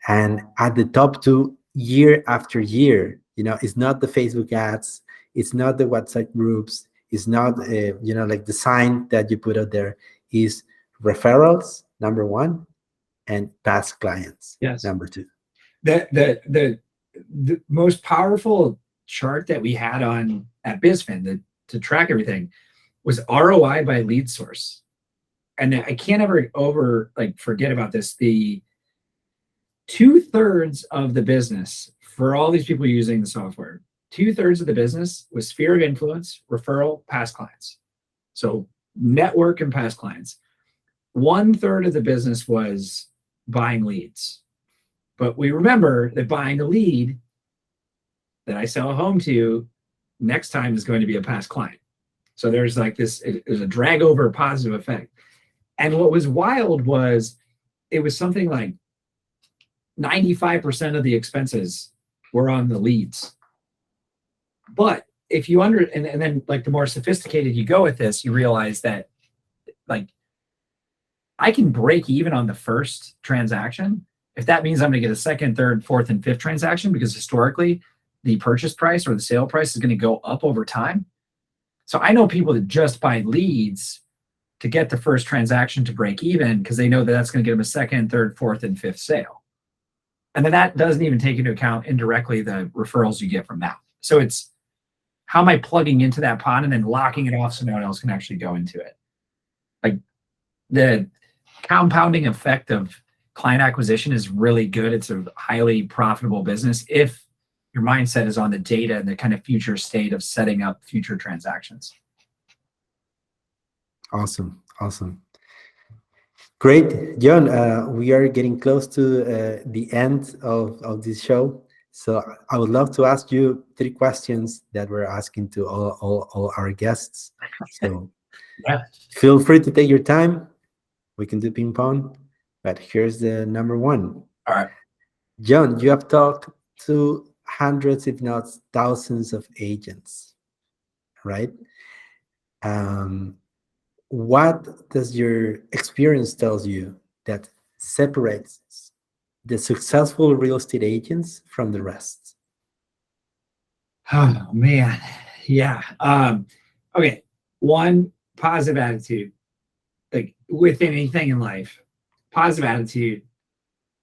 Speaker 1: And at the top two, year after year, it's not the Facebook ads, it's not the WhatsApp groups, it's not, like the sign that you put out there, is referrals, number one, and past clients,
Speaker 2: Yes.
Speaker 1: number two.
Speaker 2: The most powerful chart that we had on at BizFin to track everything was ROI by lead source. And I can't ever forget about this. The 2/3 of the business for all these people using the software, 2/3 of the business was sphere of influence, referral, past clients. So network and past clients. 1/3 of the business was buying leads. But we remember that buying a lead that I sell a home to next time is going to be a past client. So there's there's a drag over positive effect. And what was wild was it was something like 95% of the expenses were on the leads. But if you and then the more sophisticated you go with this, you realize that I can break even on the first transaction if that means I'm going to get a second, third, fourth, and fifth transaction, because historically the purchase price or the sale price is going to go up over time. So I know people that just buy leads to get the first transaction to break even because they know that that's going to get them a second, third, fourth, and fifth sale. And then that doesn't even take into account indirectly the referrals you get from that. So it's, how am I plugging into that pot and then locking it off so no one else can actually go into it? The compounding effect of client acquisition is really good. It's a highly profitable business if your mindset is on the data and the kind of future state of setting up future transactions.
Speaker 1: Awesome. Great, Jon. We are getting close to the end of this show. So I would love to ask you 3 questions that we're asking to all our guests. So
Speaker 2: yeah,
Speaker 1: feel free to take your time. We can do ping pong, but here's the number 1.
Speaker 2: All right.
Speaker 1: Jon, you have talked to hundreds, if not thousands of agents, right? What does your experience tells you that separates the successful real estate agents from the rest?
Speaker 2: Oh man, yeah. Okay, 1, positive attitude. With anything in life, positive attitude,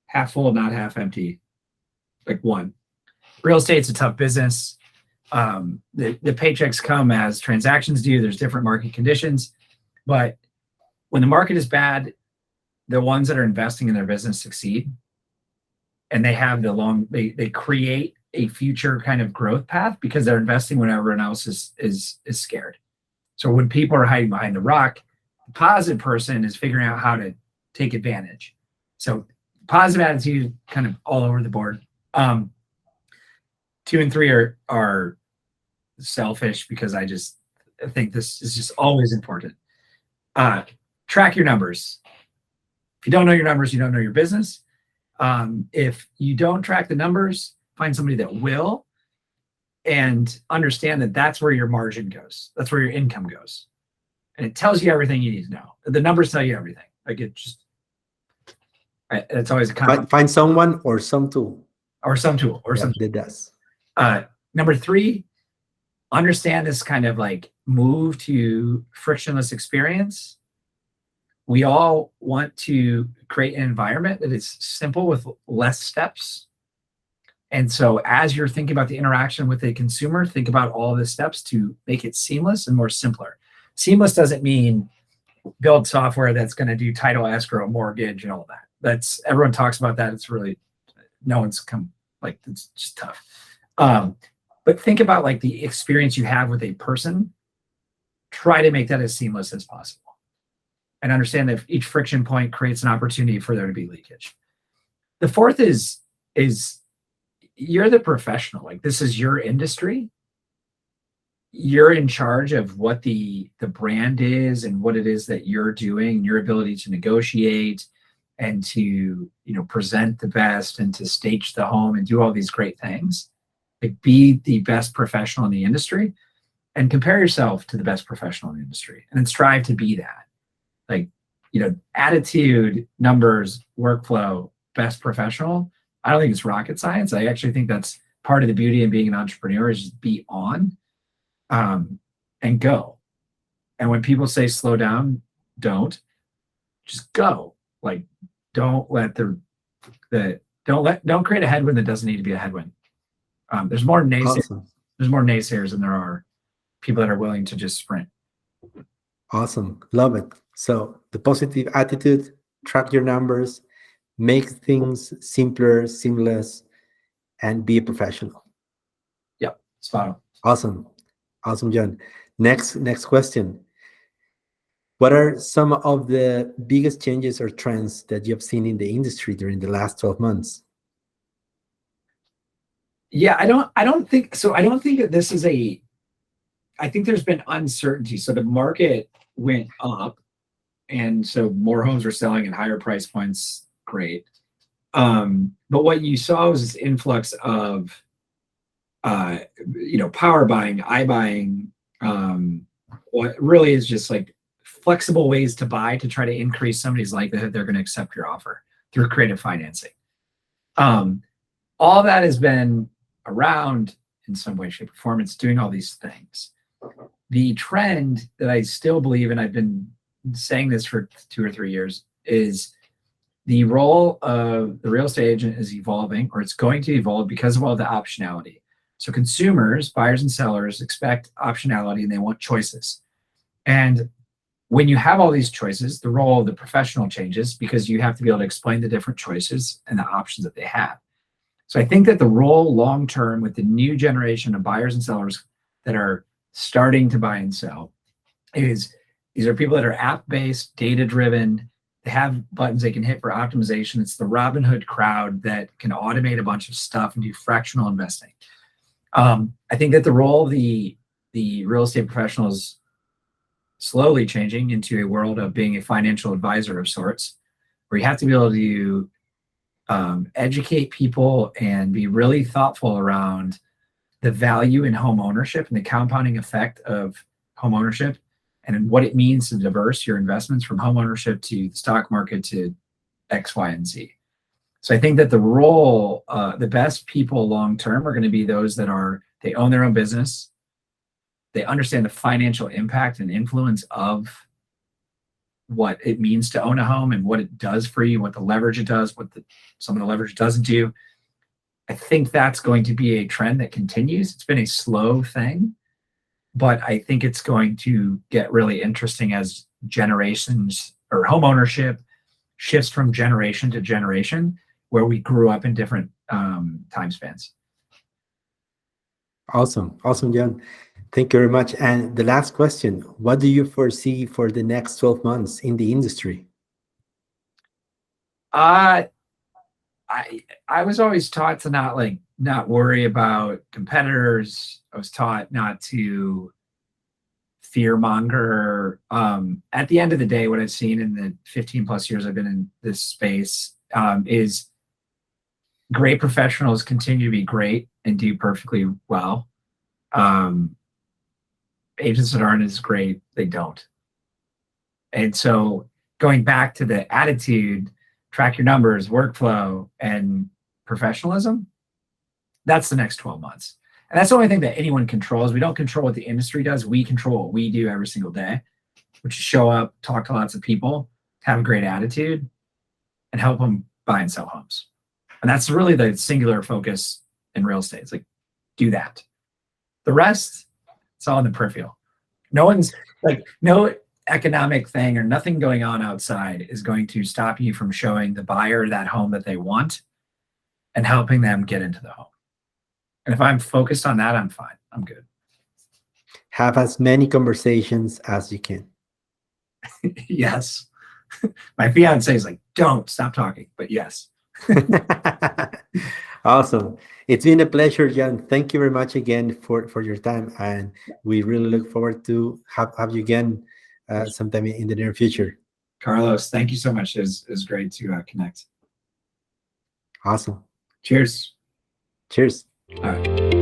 Speaker 2: half full, not half empty. 1, real estate's a tough business. The paychecks come as transactions do. There's different market conditions, but when the market is bad, the ones that are investing in their business succeed, and they have they create a future kind of growth path because they're investing when everyone else is scared. So when people are hiding behind the rock, the positive person is figuring out how to take advantage. So positive attitude, kind of all over the board. 2 and 3 are selfish because I think this is just always important. Track your numbers. If you don't know your numbers, you don't know your business. If you don't track the numbers, find somebody that will, and understand that that's where your margin goes. That's where your income goes. And it tells you everything you need to know. The numbers tell you everything. It's always a kind of
Speaker 1: find someone or some tool.
Speaker 2: Or some tool.
Speaker 1: That does.
Speaker 2: Number 3, understand this kind of move to frictionless experience. We all want to create an environment that is simple with less steps. And so as you're thinking about the interaction with a consumer, think about all the steps to make it seamless and more simpler. Seamless doesn't mean build software that's going to do title, escrow, mortgage, and all that. Everyone talks about that. It's really, no one's it's just tough. But think about the experience you have with a person. Try to make that as seamless as possible, and understand that each friction point creates an opportunity for there to be leakage. The 4th is you're the professional. This is your industry. You're in charge of what the brand is and what it is that you're doing, your ability to negotiate and to present the best and to stage the home and do all these great things. Like, be the best professional in the industry and compare yourself to the best professional in the industry, and then strive to be that. Like, attitude, numbers, workflow, best professional. I don't think it's rocket science. I actually think that's part of the beauty of being an entrepreneur, is just be on, and go. And when people say slow down, don't, just go. Like, don't let don't create a headwind that doesn't need to be a headwind. There's more naysayers.
Speaker 1: Awesome.
Speaker 2: There's more naysayers than there are people that are willing to just sprint.
Speaker 1: Awesome. Love it. So the positive attitude, track your numbers, make things simpler, seamless, and be a professional.
Speaker 2: Yep. Spot on.
Speaker 1: Awesome. Awesome, Jon. Next question. What are some of the biggest changes or trends that you have seen in the industry during the last 12 months?
Speaker 2: Yeah, I don't think so. I don't think that this is I think there's been uncertainty. So the market went up, and so more homes were selling at higher price points. Great. But what you saw was this influx of, power buying, iBuying, what really is just like flexible ways to buy to try to increase somebody's likelihood they're going to accept your offer through creative financing. All that has been around in some way, shape, or form. It's doing all these things. The trend that I still believe, and I've been saying this for 2 or 3 years, is the role of the real estate agent is evolving, or it's going to evolve because of all the optionality. So consumers, buyers and sellers, expect optionality, and they want choices. And when you have all these choices, the role of the professional changes, because you have to be able to explain the different choices and the options that they have. So I think that the role long-term with the new generation of buyers and sellers that are starting to buy and sell is, these are people that are app-based, data-driven. They have buttons they can hit for optimization. It's the Robinhood crowd that can automate a bunch of stuff and do fractional investing. I think that the role of the real estate professional is slowly changing into a world of being a financial advisor of sorts, where you have to be able to educate people and be really thoughtful around the value in home ownership and the compounding effect of home ownership, and what it means to diverse your investments from home ownership to the stock market to X, Y, and Z. So I think that the role, the best people long-term are going to be those that they own their own business. They understand the financial impact and influence of what it means to own a home and what it does for you, what the leverage it does, what some of the leverage doesn't do. I think that's going to be a trend that continues. It's been a slow thing, but I think it's going to get really interesting as generations or home ownership shifts from generation to generation, where we grew up in different time spans.
Speaker 1: Awesome. Awesome, Jon. Thank you very much. And the last question, what do you foresee for the next 12 months in the industry?
Speaker 2: I was always taught to not worry about competitors. I was taught not to fear monger. At the end of the day, what I've seen in the 15 plus years I've been in this space is great professionals continue to be great and do perfectly well. Agents that aren't as great, they don't. And so going back to the attitude, track your numbers, workflow, and professionalism, that's the next 12 months. And that's the only thing that anyone controls. We don't control what the industry does. We control what we do every single day, which is show up, talk to lots of people, have a great attitude, and help them buy and sell homes. And that's really the singular focus in real estate. It's like, do that. The rest, it's all in the peripheral. No economic thing or nothing going on outside is going to stop you from showing the buyer that home that they want and helping them get into the home. And if I'm focused on that, I'm fine. I'm good.
Speaker 1: Have as many conversations as you can.
Speaker 2: Yes. My fiance is like, don't stop talking, but yes.
Speaker 1: Awesome. It's been a pleasure, Jon. Thank you very much again for your time. And we really look forward to have you again sometime in the near future.
Speaker 2: Carlos, thank you so much. It was great to connect.
Speaker 1: Awesome.
Speaker 2: Cheers.
Speaker 1: Cheers.
Speaker 2: All right.